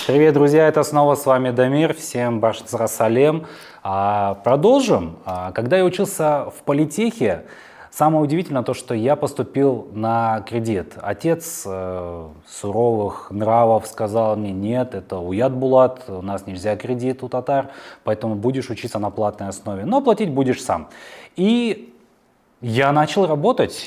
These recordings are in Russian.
Привет, друзья, это снова с вами Дамир, всем башнязар салем. Продолжим. Когда я учился в политехе, самое удивительное то, что я поступил на кредит. Отец суровых нравов сказал мне: нет, это уят булат, у нас нельзя кредит у татар, поэтому будешь учиться на платной основе, но платить будешь сам. И я начал работать,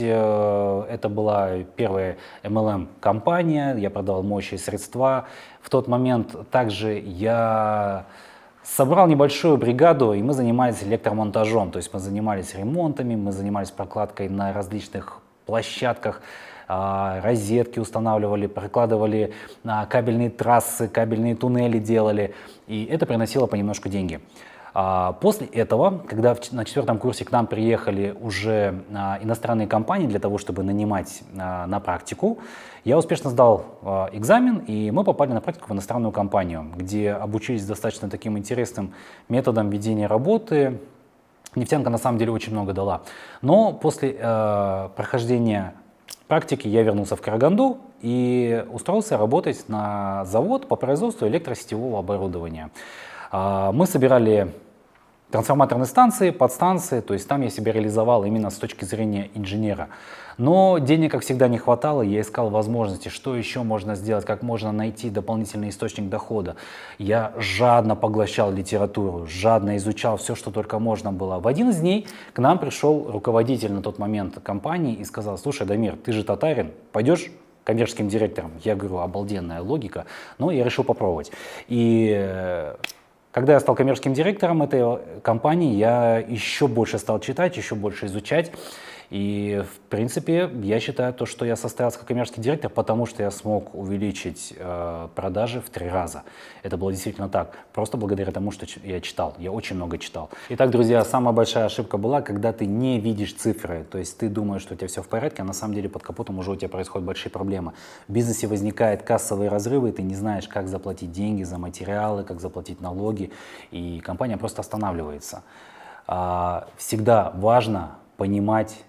это была первая MLM-компания, я продавал моющие средства. В тот момент также я собрал небольшую бригаду, и мы занимались электромонтажом, то есть мы занимались ремонтами, мы занимались прокладкой на различных площадках, розетки устанавливали, прокладывали кабельные трассы, кабельные туннели делали, и это приносило понемножку деньги. После этого, когда на 4-м курсе к нам приехали уже иностранные компании для того, чтобы нанимать на практику, я успешно сдал экзамен, и мы попали на практику в иностранную компанию, где обучились достаточно таким интересным методом ведения работы. Нефтянка на самом деле очень много дала. Но после прохождения практики я вернулся в Караганду и устроился работать на завод по производству электросетевого оборудования. Мы собирали трансформаторные станции, подстанции, то есть там я себя реализовал именно с точки зрения инженера. Но денег, как всегда, не хватало, я искал возможности, что еще можно сделать, как можно найти дополнительный источник дохода. Я жадно поглощал литературу, жадно изучал все, что только можно было. В один из дней к нам пришел руководитель на тот момент компании и сказал: слушай, Дамир, ты же татарин, пойдешь коммерческим директором? Я говорю: обалденная логика, но я решил попробовать. И когда я стал коммерческим директором этой компании, я еще больше стал читать, еще больше изучать. И, в принципе, я считаю, что я состоялся как коммерческий директор, потому что я смог увеличить продажи в 3 раза. Это было действительно так, просто благодаря тому, что я читал, я очень много читал. Итак, друзья, самая большая ошибка была, когда ты не видишь цифры, то есть ты думаешь, что у тебя все в порядке, а на самом деле под капотом уже у тебя происходят большие проблемы. В бизнесе возникают кассовые разрывы, и ты не знаешь, как заплатить деньги за материалы, как заплатить налоги, и компания просто останавливается. Всегда важно понимать,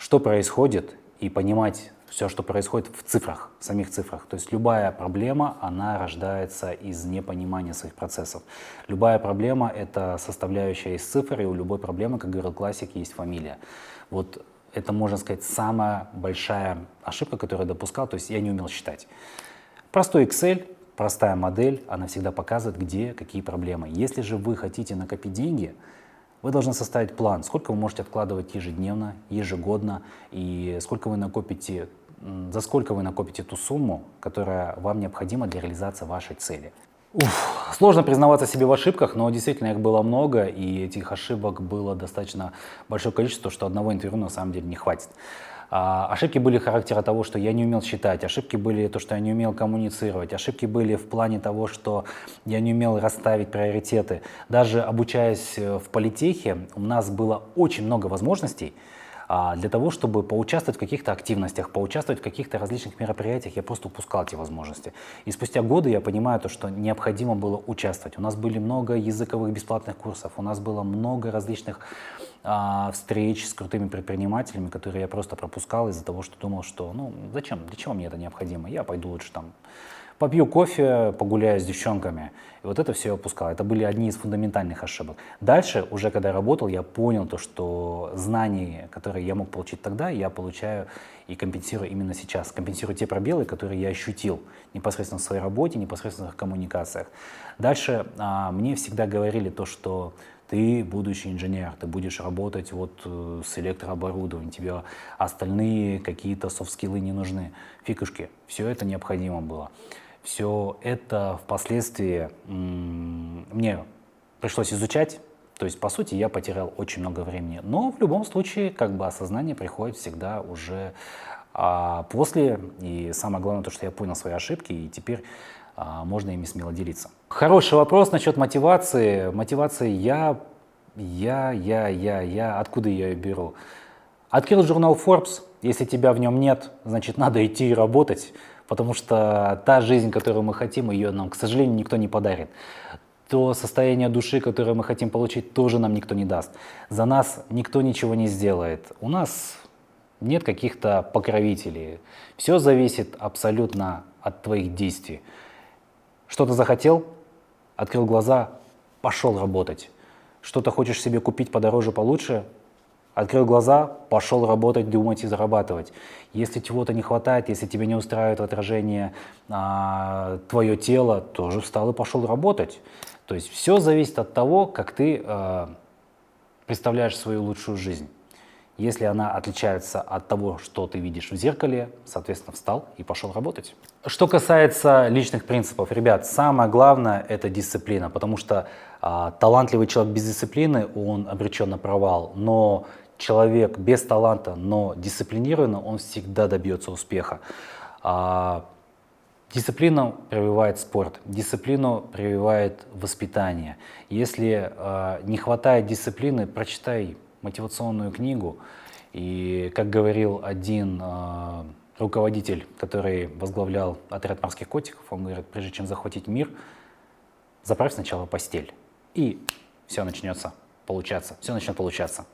что происходит, и понимать все, что происходит в цифрах, в самих цифрах. То есть любая проблема, она рождается из непонимания своих процессов. Любая проблема — это составляющая из цифр, и у любой проблемы, как говорил классик, есть фамилия. Вот это, можно сказать, самая большая ошибка, которую я допускал, то есть я не умел считать. Простой Excel, простая модель, она всегда показывает, где какие проблемы. Если же вы хотите накопить деньги, вы должны составить план, сколько вы можете откладывать ежедневно, ежегодно, и сколько вы накопите, за сколько вы накопите ту сумму, которая вам необходима для реализации вашей цели. Сложно признаваться себе в ошибках, но действительно их было много, и этих ошибок было достаточно большое количество, что одного интервью на самом деле не хватит. Ошибки были характера того, что я не умел считать, ошибки были то, что я не умел коммуницировать, ошибки были в плане того, что я не умел расставить приоритеты. Даже обучаясь в политехе, у нас было очень много возможностей для того, чтобы поучаствовать в каких-то активностях, поучаствовать в каких-то различных мероприятиях. Я просто упускал эти возможности. И спустя годы я понимаю то, что необходимо было участвовать. У нас были много языковых бесплатных курсов, у нас было много различных встреч с крутыми предпринимателями, которые я просто пропускал из-за того, что думал, что зачем, для чего мне это необходимо, я пойду лучше там попью кофе, погуляю с девчонками. И вот это все я упускал. Это были одни из фундаментальных ошибок. Дальше, уже когда я работал, я понял то, что знания, которые я мог получить тогда, я получаю и компенсирую именно сейчас. Компенсирую те пробелы, которые я ощутил непосредственно в своей работе, непосредственно в коммуникациях. Дальше мне всегда говорили то, что ты будущий инженер, ты будешь работать с электрооборудованием, тебе остальные какие-то софт-скиллы не нужны. Фигушки, все это необходимо было. Все это впоследствии мне пришлось изучать, то есть, по сути, я потерял очень много времени. Но в любом случае, осознание приходит всегда уже после, и самое главное, то, что я понял свои ошибки, и теперь можно ими смело делиться. Хороший вопрос насчет мотивации. Мотивация откуда я ее беру? Открыл журнал Forbes, если тебя в нем нет, значит, надо идти и работать, потому что та жизнь, которую мы хотим, ее нам, к сожалению, никто не подарит. То состояние души, которое мы хотим получить, тоже нам никто не даст. За нас никто ничего не сделает. У нас нет каких-то покровителей. Все зависит абсолютно от твоих действий. Что-то захотел, открыл глаза, пошел работать. Что-то хочешь себе купить подороже, получше, открыл глаза, пошел работать, думать и зарабатывать. Если чего-то не хватает, если тебя не устраивает отражение твое тело, тоже встал и пошел работать. То есть все зависит от того, как ты представляешь свою лучшую жизнь. Если она отличается от того, что ты видишь в зеркале, соответственно, встал и пошел работать. Что касается личных принципов, ребят, самое главное — это дисциплина, потому что талантливый человек без дисциплины, он обречен на провал, но человек без таланта, но дисциплинированно, он всегда добьется успеха. Дисциплину прививает спорт, дисциплину прививает воспитание. Если не хватает дисциплины, прочитай мотивационную книгу. И, как говорил один руководитель, который возглавлял отряд морских котиков, он говорит: прежде чем захватить мир, заправь сначала постель. И все начнет получаться.